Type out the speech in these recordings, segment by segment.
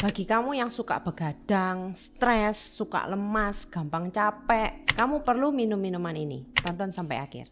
Bagi kamu yang suka begadang, stres, suka lemas, gampang capek, kamu perlu minum minuman ini. Tonton sampai akhir.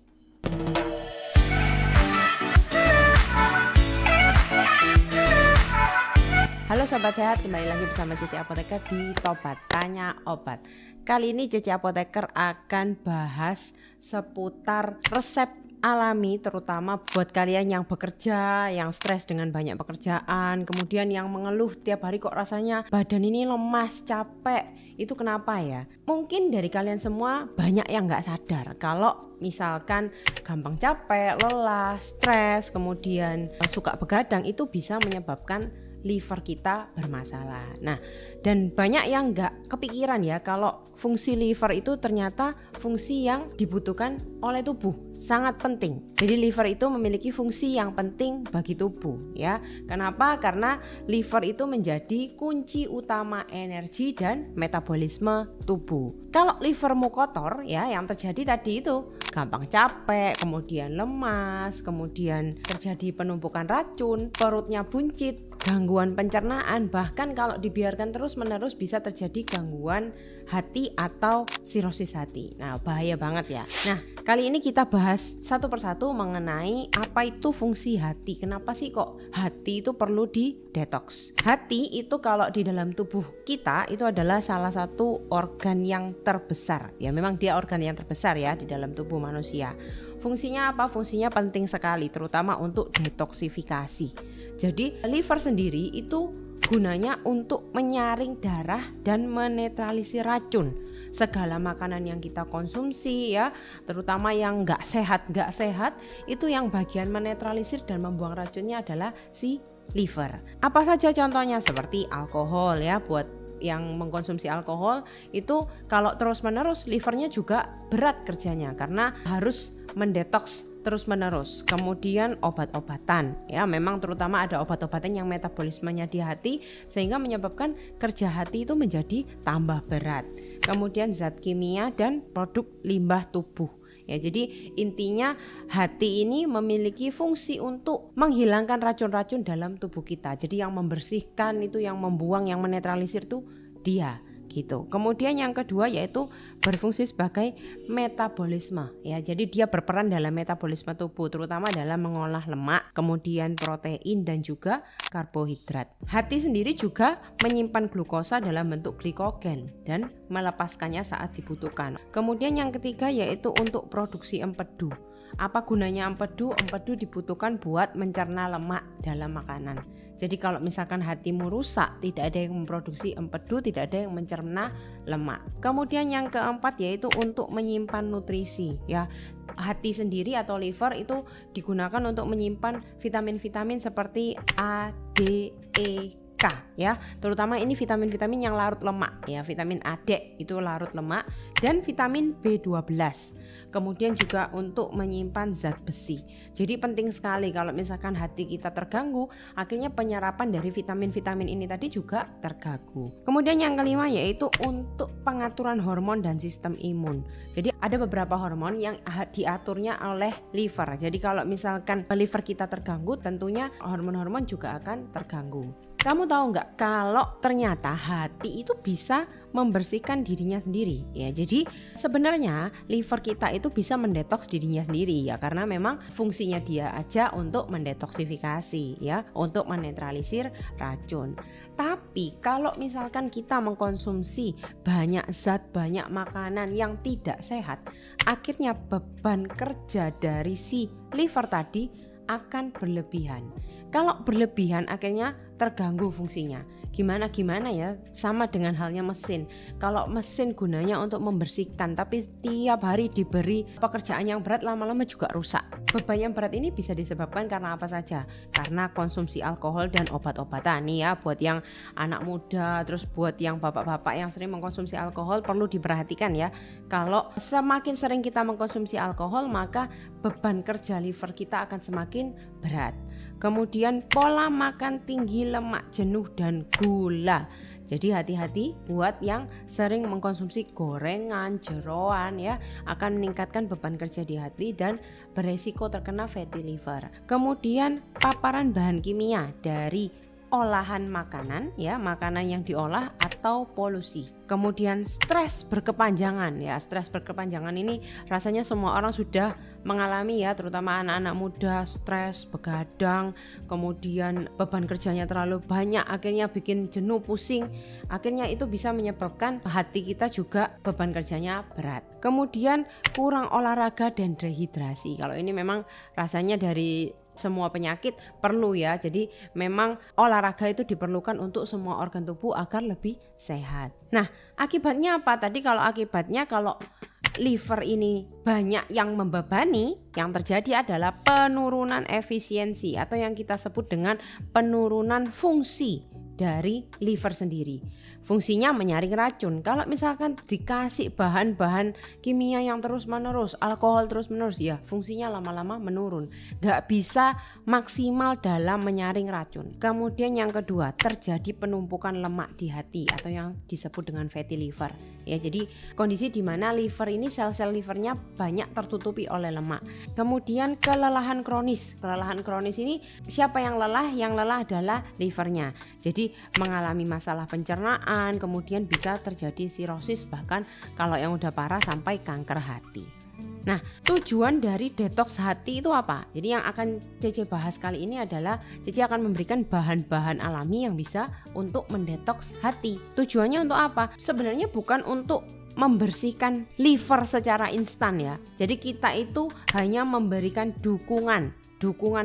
Halo Sobat Sehat, kembali lagi bersama Cici Apoteker di Tobat Tanya Obat. Kali ini Cici Apoteker akan bahas seputar resep alami, terutama buat kalian yang bekerja, yang stres dengan banyak pekerjaan, kemudian yang mengeluh tiap hari kok rasanya badan ini lemas, capek. Itu kenapa ya? Mungkin dari kalian semua banyak yang gak sadar kalau misalkan gampang capek, lelah, stres, kemudian suka begadang, itu bisa menyebabkan liver kita bermasalah. Nah, dan banyak yang nggak kepikiran ya kalau fungsi liver itu ternyata fungsi yang dibutuhkan oleh tubuh, sangat penting. Jadi liver itu memiliki fungsi yang penting bagi tubuh ya. Kenapa? Karena liver itu menjadi kunci utama energi dan metabolisme tubuh. Kalau livermu kotor ya, yang terjadi tadi itu gampang capek, kemudian lemas, kemudian terjadi penumpukan racun, perutnya buncit, gangguan pencernaan, bahkan kalau dibiarkan terus-menerus bisa terjadi gangguan hati atau sirosis hati. Nah, bahaya banget ya. Nah, kali ini kita bahas satu persatu mengenai apa itu fungsi hati. Kenapa sih kok hati itu perlu di detox? Hati itu kalau di dalam tubuh kita itu adalah salah satu organ yang terbesar. Ya, memang dia organ yang terbesar ya di dalam tubuh manusia. Fungsinya apa? Fungsinya penting sekali, terutama untuk detoksifikasi. Jadi liver sendiri itu gunanya untuk menyaring darah dan menetralisir racun. Segala makanan yang kita konsumsi ya, terutama yang nggak sehat, itu yang bagian menetralisir dan membuang racunnya adalah si liver. Apa saja contohnya? Seperti alkohol ya, buat yang mengkonsumsi alkohol itu kalau terus-menerus livernya juga berat kerjanya karena harus mendetoks terus-menerus. Kemudian obat-obatan ya, memang terutama ada obat-obatan yang metabolismenya di hati sehingga menyebabkan kerja hati itu menjadi tambah berat. Kemudian zat kimia dan produk limbah tubuh. Ya, jadi intinya hati ini memiliki fungsi untuk menghilangkan racun-racun dalam tubuh kita. Jadi yang membersihkan itu, yang membuang, yang menetralisir itu dia gitu. Kemudian yang kedua yaitu berfungsi sebagai metabolisme ya. Jadi dia berperan dalam metabolisme tubuh, terutama dalam mengolah lemak, kemudian protein dan juga karbohidrat. Hati sendiri juga menyimpan glukosa dalam bentuk glikogen dan melepaskannya saat dibutuhkan. Kemudian yang ketiga yaitu untuk produksi empedu. Apa gunanya empedu? Empedu dibutuhkan buat mencerna lemak dalam makanan. Jadi kalau misalkan hatimu rusak, tidak ada yang memproduksi empedu, tidak ada yang mencerna lemak. Kemudian yang keempat yaitu untuk menyimpan nutrisi ya. Hati sendiri atau liver itu digunakan untuk menyimpan vitamin-vitamin seperti A, D, E, K ya, terutama ini vitamin-vitamin yang larut lemak ya, vitamin A, D itu larut lemak, dan vitamin B12. Kemudian juga untuk menyimpan zat besi. Jadi penting sekali kalau misalkan hati kita terganggu, akhirnya penyerapan dari vitamin-vitamin ini tadi juga terganggu. Kemudian yang kelima yaitu untuk pengaturan hormon dan sistem imun. Jadi ada beberapa hormon yang diaturnya oleh liver. Jadi kalau misalkan liver kita terganggu, tentunya hormon-hormon juga akan terganggu. Kamu tahu nggak kalau ternyata hati itu bisa membersihkan dirinya sendiri ya. Jadi sebenarnya liver kita itu bisa mendetoks dirinya sendiri ya, karena memang fungsinya dia aja untuk mendetoksifikasi ya, untuk menetralisir racun. Tapi kalau misalkan kita mengkonsumsi banyak zat, banyak makanan yang tidak sehat, akhirnya beban kerja dari si liver tadi akan berlebihan. Kalau berlebihan akhirnya terganggu fungsinya. Gimana ya, sama dengan halnya mesin. Kalau mesin gunanya untuk membersihkan, tapi setiap hari diberi pekerjaan yang berat, lama-lama juga rusak. Beban yang berat ini bisa disebabkan karena apa saja? Karena konsumsi alkohol dan obat-obatan nih ya. Buat yang anak muda, terus buat yang bapak-bapak yang sering mengkonsumsi alkohol, perlu diperhatikan ya. Kalau semakin sering kita mengkonsumsi alkohol, maka beban kerja liver kita akan semakin berat. Kemudian pola makan tinggi lemak jenuh dan gula. Jadi hati-hati buat yang sering mengkonsumsi gorengan, jeroan ya, akan meningkatkan beban kerja di hati dan beresiko terkena fatty liver. Kemudian paparan bahan kimia dari olahan makanan ya, makanan yang diolah atau polusi. Kemudian stres berkepanjangan ya, stres berkepanjangan ini rasanya semua orang sudah mengalami ya, terutama anak-anak muda, stres, begadang, kemudian beban kerjanya terlalu banyak, akhirnya bikin jenuh, pusing, akhirnya itu bisa menyebabkan hati kita juga beban kerjanya berat. Kemudian kurang olahraga dan dehidrasi, kalau ini memang rasanya dari semua penyakit perlu ya, jadi memang olahraga itu diperlukan untuk semua organ tubuh agar lebih sehat. Nah, akibatnya apa? Tadi kalau akibatnya kalau liver ini banyak yang membebani, yang terjadi adalah penurunan efisiensi atau yang kita sebut dengan penurunan fungsi dari liver sendiri. Fungsinya menyaring racun. Kalau misalkan dikasih bahan-bahan kimia yang terus-menerus, alkohol terus-menerus, ya fungsinya lama-lama menurun. Gak bisa maksimal dalam menyaring racun. Kemudian yang kedua, terjadi penumpukan lemak di hati atau yang disebut dengan fatty liver. Ya, jadi kondisi di mana liver ini, sel-sel livernya banyak tertutupi oleh lemak. Kemudian kelelahan kronis. Kelelahan kronis ini siapa yang lelah? Yang lelah adalah livernya. Jadi mengalami masalah pencernaan, kemudian bisa terjadi sirosis, bahkan kalau yang udah parah sampai kanker hati. Nah, tujuan dari detox hati itu apa? Jadi yang akan Cece bahas kali ini adalah Cece akan memberikan bahan-bahan alami yang bisa untuk mendetoks hati. Tujuannya untuk apa? Sebenarnya bukan untuk membersihkan liver secara instan ya. Jadi kita itu hanya memberikan dukungan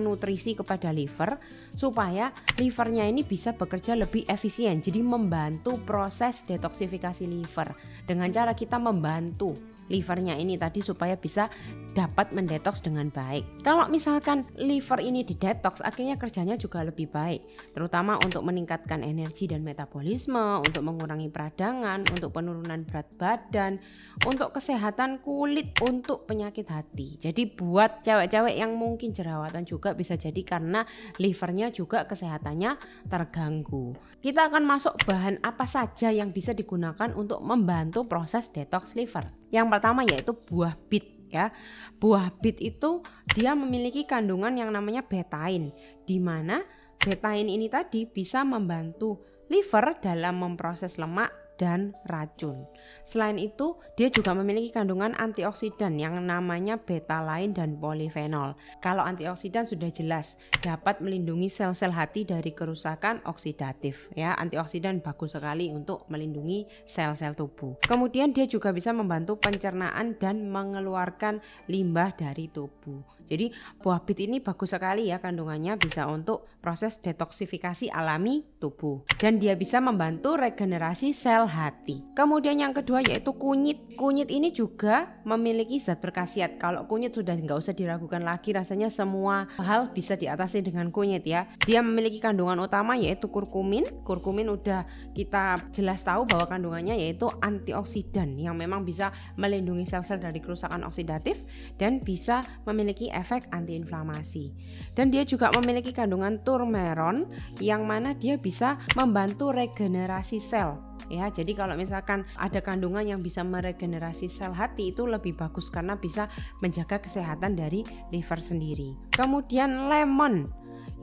nutrisi kepada liver supaya livernya ini bisa bekerja lebih efisien. Jadi membantu proses detoksifikasi liver dengan cara kita membantu livernya ini tadi supaya bisa dapat mendetoks dengan baik. Kalau misalkan liver ini didetoks, akhirnya kerjanya juga lebih baik, terutama untuk meningkatkan energi dan metabolisme, untuk mengurangi peradangan, untuk penurunan berat badan, untuk kesehatan kulit, untuk penyakit hati. Jadi buat cewek-cewek yang mungkin jerawatan juga bisa jadi karena livernya juga kesehatannya terganggu. Kita akan masuk bahan apa saja yang bisa digunakan untuk membantu proses detox liver. Yang pertama yaitu buah bit ya. Buah bit itu dia memiliki kandungan yang namanya betain, di mana betain ini tadi bisa membantu liver dalam memproses lemak dan racun. Selain itu, dia juga memiliki kandungan antioksidan yang namanya betalain dan polifenol. Kalau antioksidan sudah jelas dapat melindungi sel-sel hati dari kerusakan oksidatif ya. Antioksidan bagus sekali untuk melindungi sel-sel tubuh. Kemudian dia juga bisa membantu pencernaan dan mengeluarkan limbah dari tubuh. Jadi buah bit ini bagus sekali ya kandungannya, bisa untuk proses detoksifikasi alami tubuh dan dia bisa membantu regenerasi sel hati. Kemudian yang kedua yaitu kunyit. Kunyit ini juga memiliki zat berkhasiat. Kalau kunyit sudah nggak usah diragukan lagi, rasanya semua hal bisa diatasi dengan kunyit ya. Dia memiliki kandungan utama yaitu kurkumin. Kurkumin udah kita jelas tahu bahwa kandungannya yaitu antioksidan yang memang bisa melindungi sel-sel dari kerusakan oksidatif dan bisa memiliki efek antiinflamasi. Dan dia juga memiliki kandungan turmeron yang mana dia bisa membantu regenerasi sel. Ya, jadi kalau misalkan ada kandungan yang bisa meregenerasi sel hati itu lebih bagus karena bisa menjaga kesehatan dari liver sendiri. Kemudian lemon.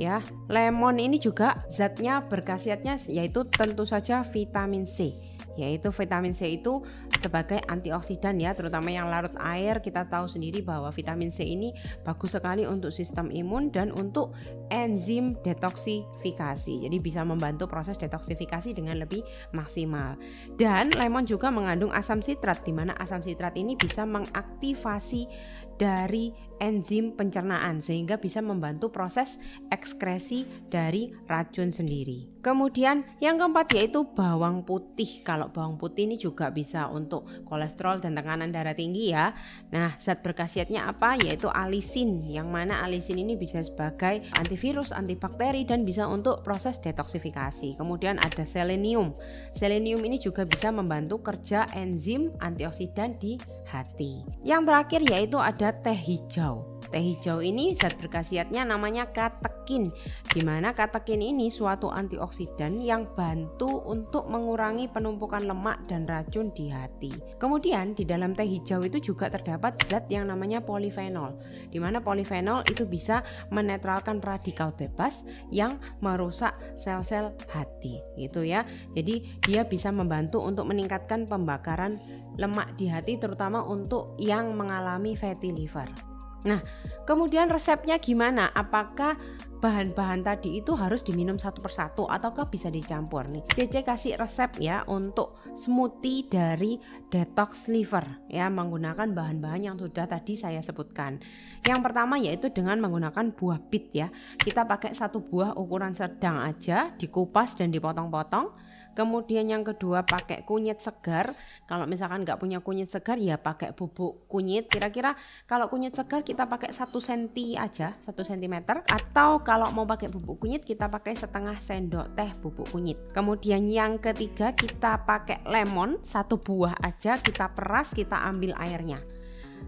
Ya, lemon ini juga zatnya berkhasiatnya yaitu tentu saja vitamin C. Yaitu vitamin C itu sebagai antioksidan ya, terutama yang larut air. Kita tahu sendiri bahwa vitamin C ini bagus sekali untuk sistem imun dan untuk enzim detoksifikasi. Jadi bisa membantu proses detoksifikasi dengan lebih maksimal. Dan lemon juga mengandung asam sitrat, di mana asam sitrat ini bisa mengaktifasi dari enzim pencernaan sehingga bisa membantu proses ekskresi dari racun sendiri. Kemudian yang keempat yaitu bawang putih. Kalau bawang putih ini juga bisa untuk kolesterol dan tekanan darah tinggi ya. Nah, zat berkhasiatnya apa? Yaitu alisin, yang mana alisin ini bisa sebagai antivirus, antibakteri dan bisa untuk proses detoksifikasi. Kemudian ada selenium. Selenium ini juga bisa membantu kerja enzim antioksidan di hati. Yang terakhir yaitu ada teh hijau. Teh hijau ini zat berkhasiatnya namanya katekin, di mana katekin ini suatu antioksidan yang bantu untuk mengurangi penumpukan lemak dan racun di hati. Kemudian di dalam teh hijau itu juga terdapat zat yang namanya polifenol, di mana polifenol itu bisa menetralkan radikal bebas yang merusak sel-sel hati gitu ya. Jadi dia bisa membantu untuk meningkatkan pembakaran lemak di hati, terutama untuk yang mengalami fatty liver. Nah, kemudian resepnya gimana? Apakah bahan-bahan tadi itu harus diminum satu persatu ataukah bisa dicampur nih? Cece kasih resep ya untuk smoothie dari detox liver ya, menggunakan bahan-bahan yang sudah tadi saya sebutkan. Yang pertama yaitu dengan menggunakan buah bit ya. Kita pakai satu buah ukuran sedang aja, dikupas dan dipotong-potong. Kemudian yang kedua pakai kunyit segar. Kalau misalkan nggak punya kunyit segar ya pakai bubuk kunyit. Kira-kira kalau kunyit segar kita pakai 1 cm aja, 1 cm. Atau kalau mau pakai bubuk kunyit kita pakai setengah sendok teh bubuk kunyit. Kemudian yang ketiga kita pakai lemon, 1 buah aja, kita peras, kita ambil airnya.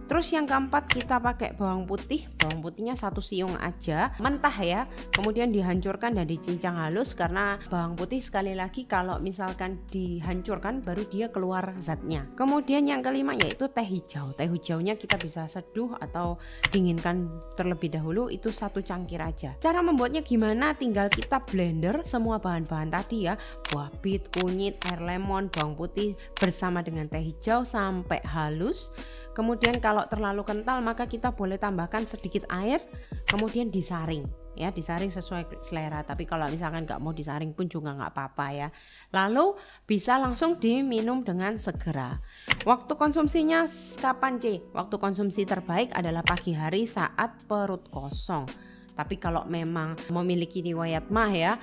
Terus yang keempat kita pakai bawang putihnya 1 siung aja, mentah ya. Kemudian dihancurkan dan dicincang halus, karena bawang putih sekali lagi kalau misalkan dihancurkan baru dia keluar zatnya. Kemudian yang kelima yaitu teh hijau. Teh hijaunya kita bisa seduh atau dinginkan terlebih dahulu, itu 1 cangkir aja. Cara membuatnya gimana? Tinggal kita blender semua bahan-bahan tadi ya, buah bit, kunyit, air lemon, bawang putih bersama dengan teh hijau sampai halus. Kemudian kalau terlalu kental maka kita boleh tambahkan sedikit air, kemudian disaring ya, disaring sesuai selera. Tapi kalau misalkan nggak mau disaring pun juga nggak apa-apa ya. Lalu bisa langsung diminum dengan segera. Waktu konsumsinya kapan Waktu konsumsi terbaik adalah pagi hari saat perut kosong. Tapi kalau memang memiliki riwayat MAH ya,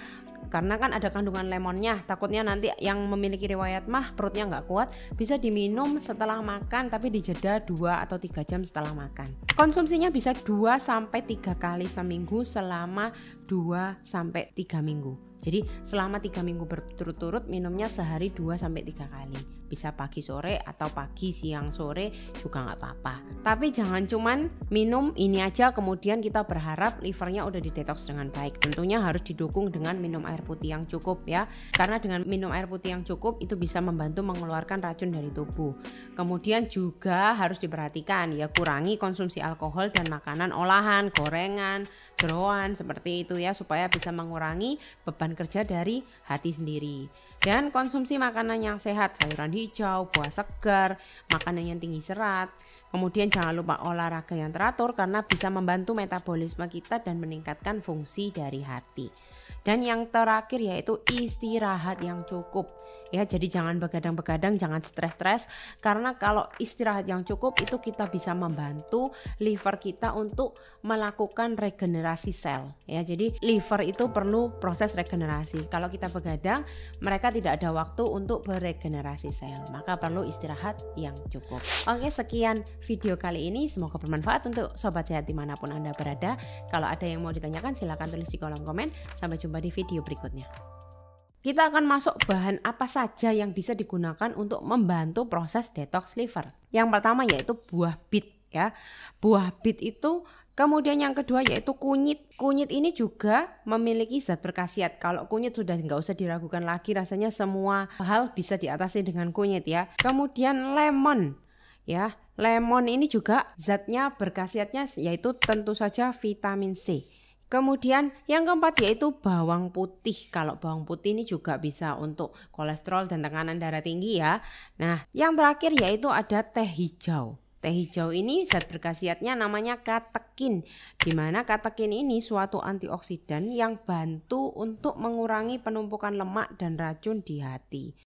karena kan ada kandungan lemonnya, takutnya nanti yang memiliki riwayat MAH perutnya nggak kuat, bisa diminum setelah makan tapi dijeda 2 atau 3 jam setelah makan. Konsumsinya bisa 2-3 kali seminggu selama 2-3 minggu. Jadi selama 3 minggu berturut-turut minumnya sehari 2-3 kali. Bisa pagi sore atau pagi siang sore juga nggak apa-apa. Tapi jangan cuman minum ini aja kemudian kita berharap livernya udah didetoks dengan baik. Tentunya harus didukung dengan minum air putih yang cukup ya. Karena dengan minum air putih yang cukup itu bisa membantu mengeluarkan racun dari tubuh. Kemudian juga harus diperhatikan ya, kurangi konsumsi alkohol dan makanan olahan, gorengan, jeroan seperti itu ya, supaya bisa mengurangi beban kerja dari hati sendiri. Dan konsumsi makanan yang sehat, sayuran hijau, buah segar, makanan yang tinggi serat. Kemudian jangan lupa olahraga yang teratur karena bisa membantu metabolisme kita dan meningkatkan fungsi dari hati. Dan yang terakhir yaitu istirahat yang cukup. Ya, jadi jangan begadang-begadang, jangan stres-stres, karena kalau istirahat yang cukup itu kita bisa membantu liver kita untuk melakukan regenerasi sel. Ya, jadi liver itu perlu proses regenerasi. Kalau kita begadang, mereka tidak ada waktu untuk beregenerasi sel, maka perlu istirahat yang cukup. Oke, sekian video kali ini, semoga bermanfaat untuk sobat sehat dimanapun Anda berada. Kalau ada yang mau ditanyakan silahkan tulis di kolom komen. Sampai jumpa di video berikutnya. Kita akan masuk bahan apa saja yang bisa digunakan untuk membantu proses detox liver. Yang pertama yaitu buah bit ya. Buah bit itu, kemudian yang kedua yaitu kunyit. Kunyit ini juga memiliki zat berkhasiat. Kalau kunyit sudah nggak usah diragukan lagi, rasanya semua hal bisa diatasi dengan kunyit ya. Kemudian lemon ya. Lemon ini juga zatnya berkhasiatnya yaitu tentu saja vitamin C. Kemudian yang keempat yaitu bawang putih. Kalau bawang putih ini juga bisa untuk kolesterol dan tekanan darah tinggi ya. Nah, yang terakhir yaitu ada teh hijau. Teh hijau ini zat berkhasiatnya namanya katekin, di mana katekin ini suatu antioksidan yang bantu untuk mengurangi penumpukan lemak dan racun di hati.